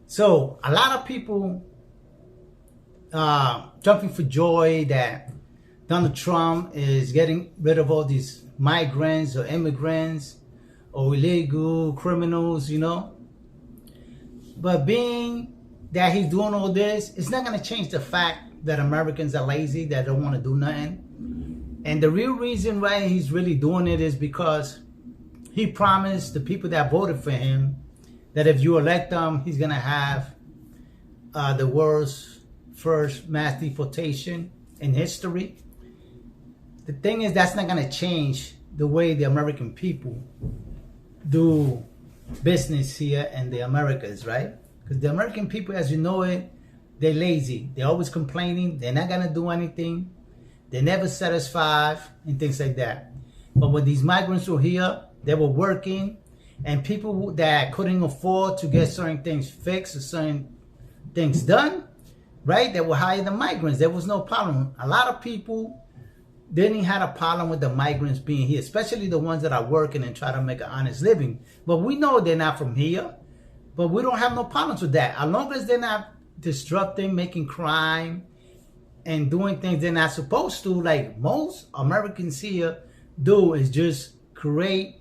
So a lot of people jumping for joy that Donald Trump is getting rid of all these migrants or immigrants or illegal criminals, But being that he's doing all this, it's not going to change the fact that Americans are lazy, that don't want to do nothing. And the real reason why he's really doing it is because he promised the people that voted for him that if you elect him, he's going to have the world's first mass deportation in history. The thing is, that's not going to change the way the American people do business here in the Americas, right? Because the American people, as you know it, they're lazy. They're always complaining. They're not going to do anything. They're never satisfied and things like that. But when these migrants were here, they were working, and people that couldn't afford to get certain things fixed or certain things done, right? They would hire the migrants. There was no problem. A lot of people didn't have a problem with the migrants being here, especially the ones that are working and try to make an honest living. But we know they're not from here, but we don't have no problems with that. As long as they're not disrupting, making crime, and doing things they're not supposed to, like most Americans here do, is just create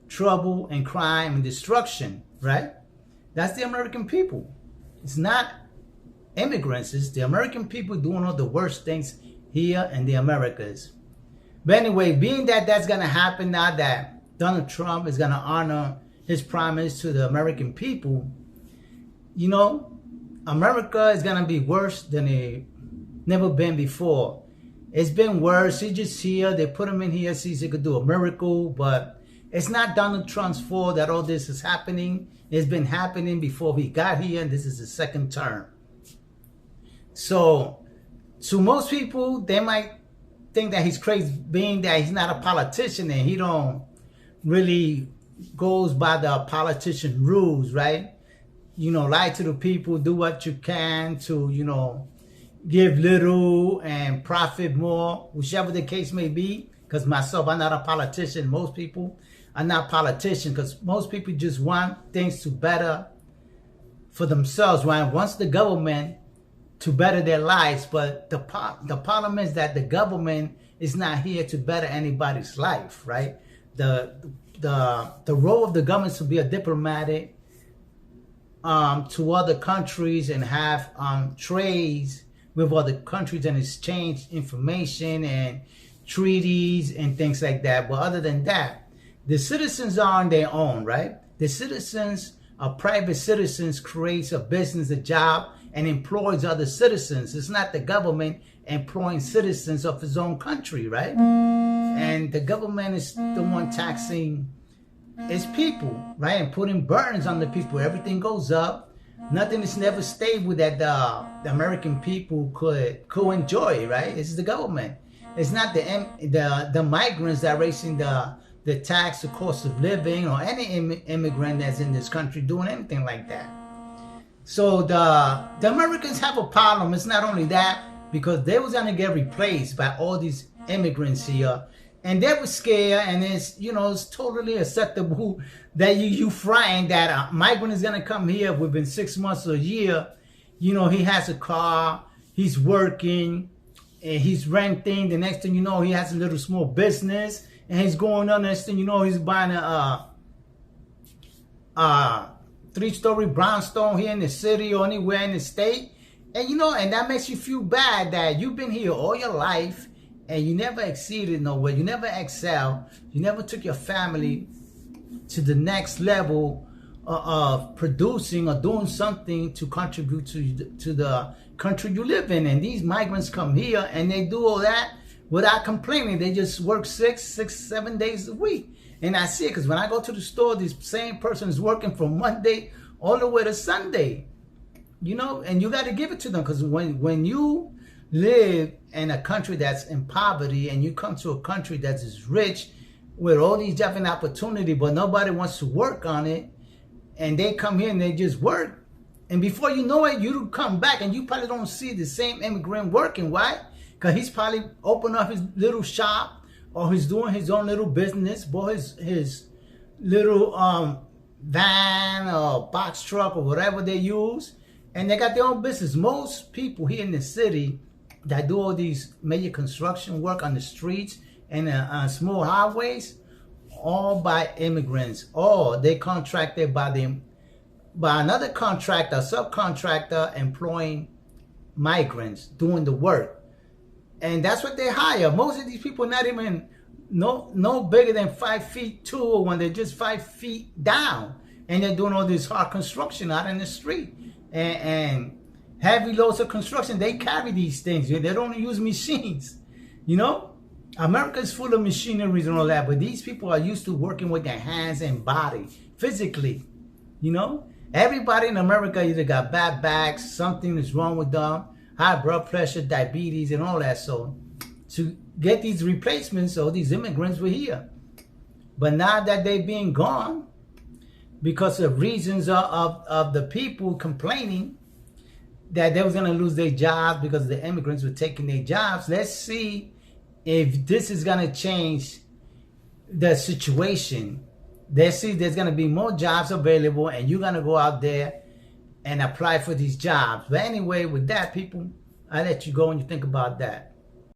trouble and crime and destruction, right? That's the American people. It's not immigrants. It's the American people doing all the worst things here in the Americas. But anyway, being that that's going to happen now that Donald Trump is going to honor his promise to the American people, America is going to be worse than it never been before. It's been worse. He's just here. They put him in here so he could do a miracle. But it's not Donald Trump's fault that all this is happening. It's been happening before he got here, and this is his second term. So, to most people, they might think that he's crazy, being that he's not a politician and he don't really goes by the politician rules, right? Lie to the people, do what you can to, give little and profit more, whichever the case may be. Because myself, I'm not a politician. Most people are not politicians because most people just want things to better for themselves, right? Wants the government to better their lives, but the problem is that the government is not here to better anybody's life, right? The role of the government is to be a diplomatic to other countries and have trades with other countries and exchange information and treaties and things like that. But other than that, the citizens are on their own, right? The citizens are private citizens, creates a business, a job, and employs other citizens. It's not the government employing citizens of his own country, right? And the government is the one taxing its people, right? And putting burdens on the people. Everything goes up. Nothing is never stable that the American people could enjoy, right? It's the government. It's not the migrants that are raising the tax, the cost of living, or any immigrant that's in this country doing anything like that. So the Americans have a problem. It's not only that, because they was going to get replaced by all these immigrants here. And they were scared, and it's totally acceptable that you frightened that a migrant is going to come here within 6 months or a year. He has a car, he's working, and he's renting. The next thing you know, he has a little small business, and he's going on. Next thing you know, he's buying a 3-story brownstone here in the city or anywhere in the state. And and that makes you feel bad that you've been here all your life and you never exceeded nowhere. You never excel. You never took your family to the next level of producing or doing something to contribute to the country you live in. And these migrants come here and they do all that without complaining. They just work 6, 7 days a week. And I see it because when I go to the store, this same person is working from Monday all the way to Sunday. And you got to give it to them, because when you live in a country that's in poverty and you come to a country that is rich with all these different opportunities, but nobody wants to work on it, and they come here and they just work, and before you know it, you come back and you probably don't see the same immigrant working. Why? Because he's probably opened up his little shop, or he's doing his own little business, bought his little van or box truck or whatever they use, and they got their own business. Most people here in the city that do all these major construction work on the streets and on small highways, all by immigrants, or they contracted by another contractor, subcontractor employing migrants doing the work. And that's what they hire. Most of these people not even no bigger than 5'2" when they're just 5 feet down, and they're doing all this hard construction out in the street and heavy loads of construction. They carry these things. They don't use machines. You know, America is full of machineries and all that, but these people are used to working with their hands and body physically. You know, everybody in America either got bad backs, something is wrong with them, high blood pressure, diabetes, and all that. So to get these replacements, so these immigrants were here. But now that they're being gone because of reasons of the people complaining that they was going to lose their jobs because the immigrants were taking their jobs, let's see if this is going to change the situation. Let's see if there's going to be more jobs available and you're going to go out there and apply for these jobs. But anyway, with that, people, I let you go and you think about that.